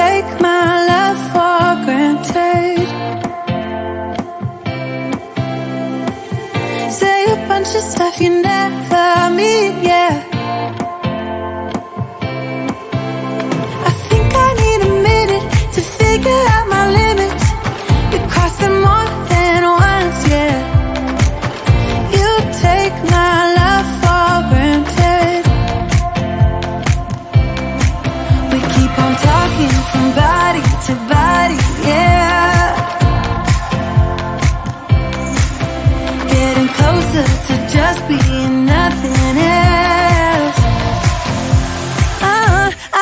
take my love for granted. Say a bunch of stuff you never mean, yeah. I think I need a minute to figure out my limits. You cross them more than once, yeah. You take my love for granted. We keep on talking from body to body, yeah. Getting closer to just being nothing else.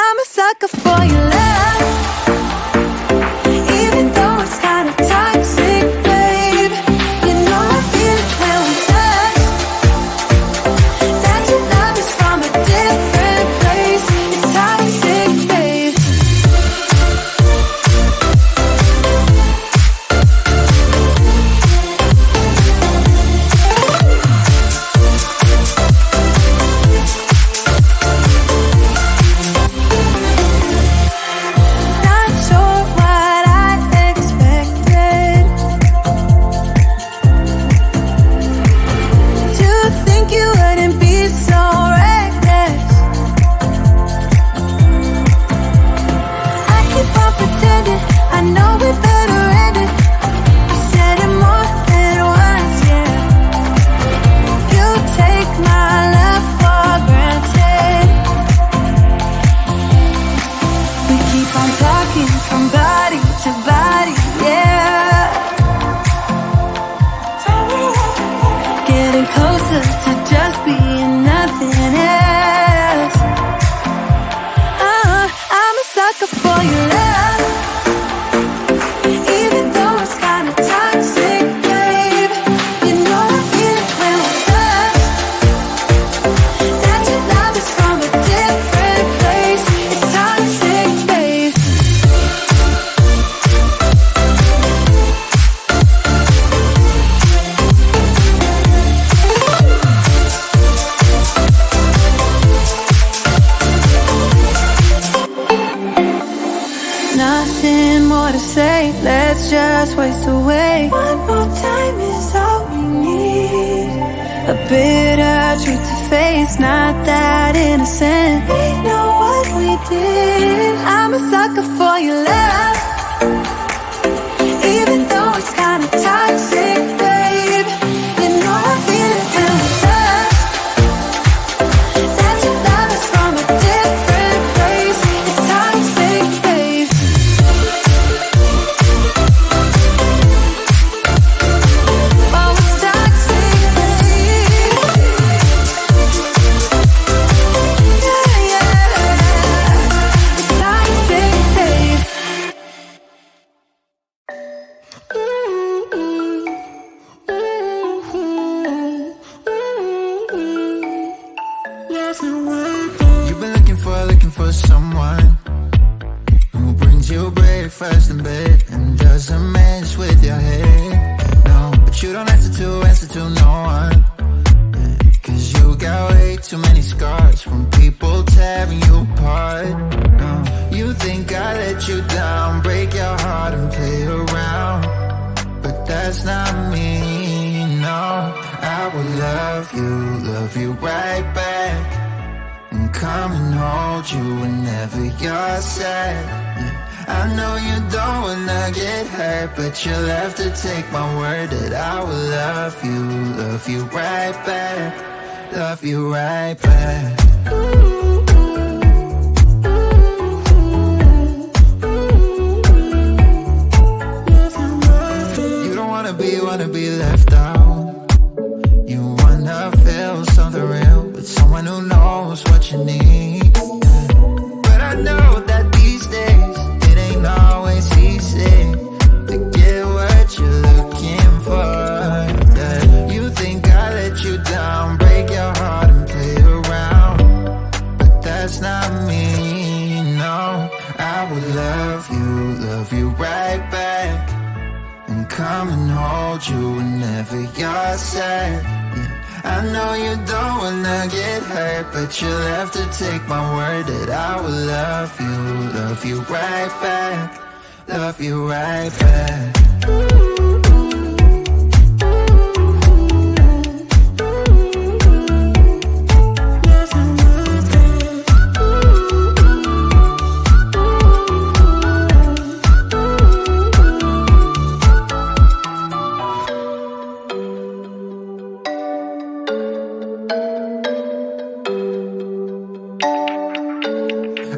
I'm a sucker for your love, even though it's kinda toxic, babe. You know I feel it when we touch, that your love is from a different place. It's toxic, babe. Not sure what I expected. To think you wouldn't be so reckless. I keep on pretending I know we better end it. I said it more than once, yeah. You take my love for granted. We keep on talking from body to body, yeah. Getting closer to just being nothing else. I'm a sucker for your love, even though it's kinda toxic, babe. You know I feel it when we touch, that your love is from a different place. It's toxic, babe. Nothing more to say, let's just waste away. One more time is all we need. A bitter truth to face, not that innocent. We know what we did. I'm a sucker for your love, even though it's kinda toxic, babe. You know I feel it when we touch, that your love is from a different place. It's toxic, babe. Oh, it's toxic, babe. Yeah, yeah. It's toxic, babe. You've been looking for someone who brings you breakfast in bed and doesn't mess with your head. No, but you don't answer to no one. Cause you got way too many scars from people tearing you apart. No, you think I let you down, break your heart and play around, but that's not me, no. I will love you right back, and come and hold you whenever you're sad. Yeah, I know you don't wanna get hurt, but you'll have to take my word that I will love you right back, love you right back. You don't wanna be left out. You wanna feel something real with someone who knows what you need. But I know that these days it ain't always easy to get what you're looking for. Yeah. You think I let you down, break your heart and play around, but that's not me, no. I will love you right back, and come and hold you whenever you're sad. Yeah, I know you don't wanna get hurt, but you'll have to take my word that I will love you right back, love you right back.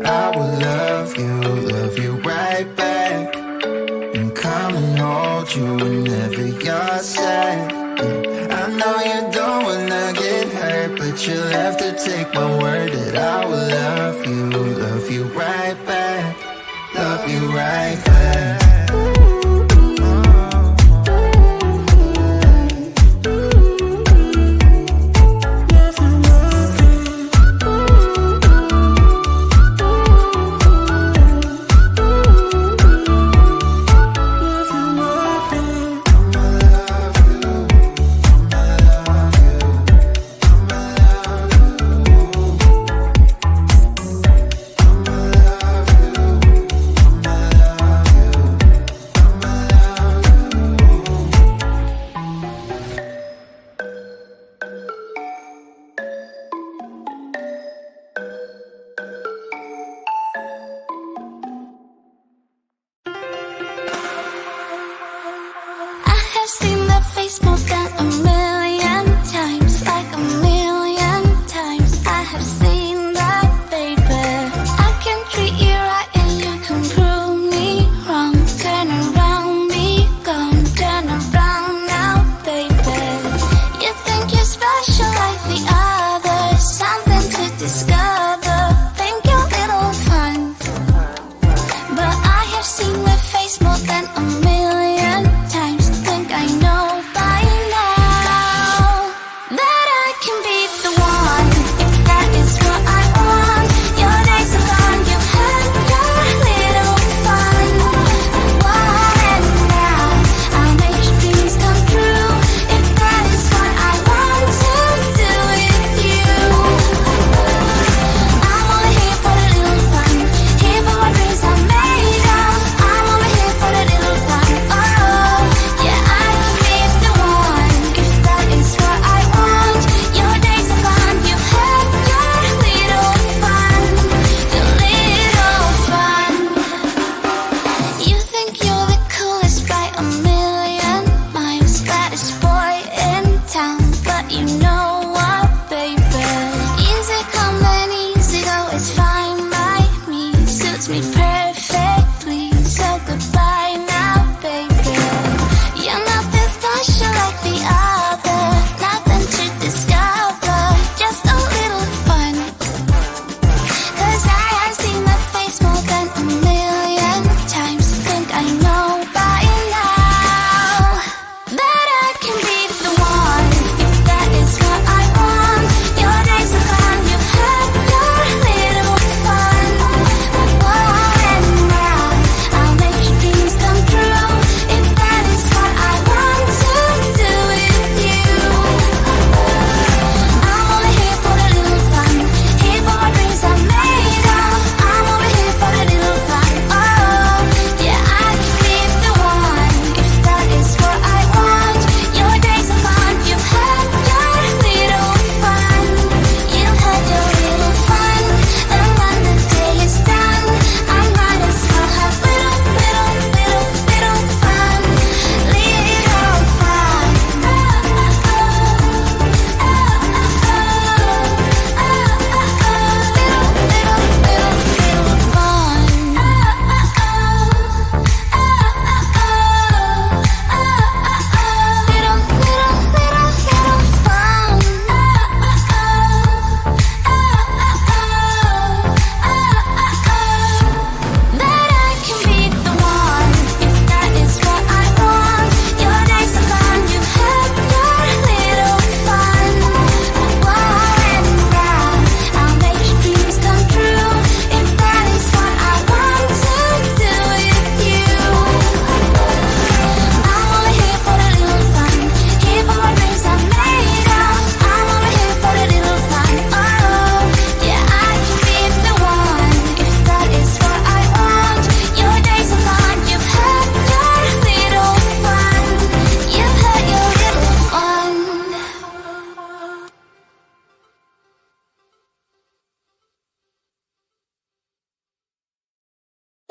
I will love you right back, and come and hold you whenever you're sad. Yeah. I know you don't wanna get hurt, but you'll have to take my word that I will love you right back, love you right back.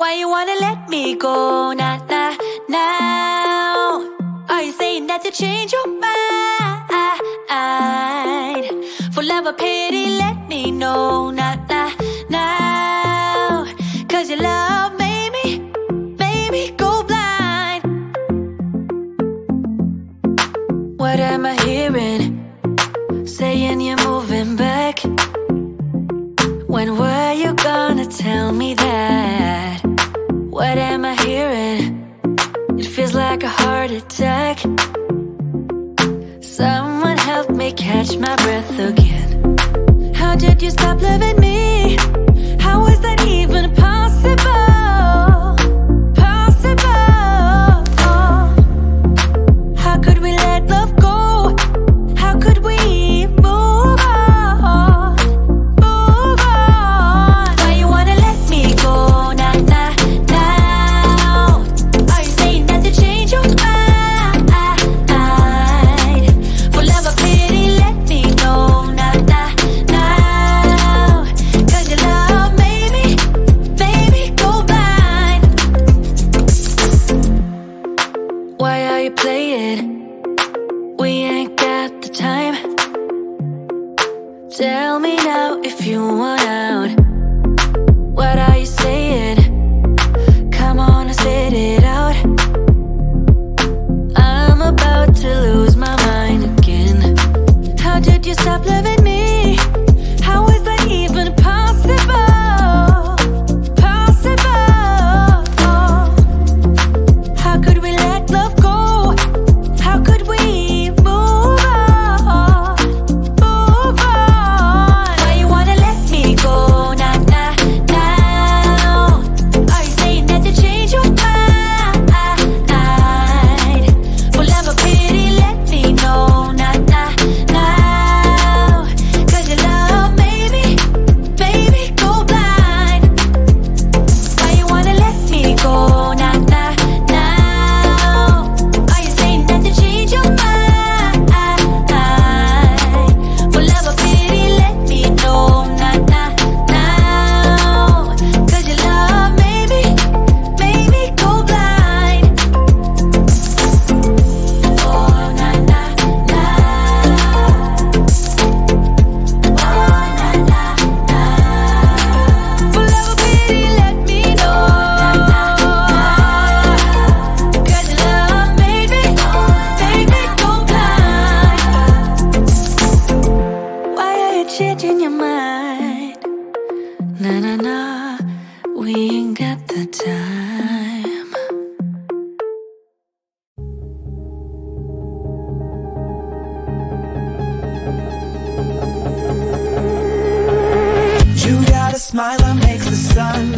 Why you wanna let me go now, now, now? Are you saying that you change your mind? For love or pity, let me know now, now, now. Cause your love made me go blind. What am I hearing? Saying you're moving back. When were you gonna tell me that? What am I hearing? It feels like a heart attack. Someone help me catch my breath again. How did you stop loving me? How is that even possible? Possible. How could we let love go? How could we move on? Move on. Why you wanna let me go now, now, now? Are you saying that to change your mind? For love or pity, let me know now, now, now. Cause your love made me go blind. Why are you playing? We ain't got the time. Tell me now if you want out. What are you saying? Come on and spit it out. I'm about to lose my mind again. How did you stop loving me? How is that even possible? Possible. How could we let love go? How could we move on? Move on. Why you wanna let me go now, now, now? Are you saying that to change your mind? For love or pity, let me know now, now, now. Cause your love made me go blind. Why you wanna let me go now, now, now? Are you saying that to change your mind? For love or pity, let me know now, now, now. Cause your love made me go blind. Oh, na, na, na. Oh, na, na, na. For love or pity, let me know. Cause your love made me go blind. Why are you changing your mind? Na na na, we ain't got the time. You got a smile that makes the sun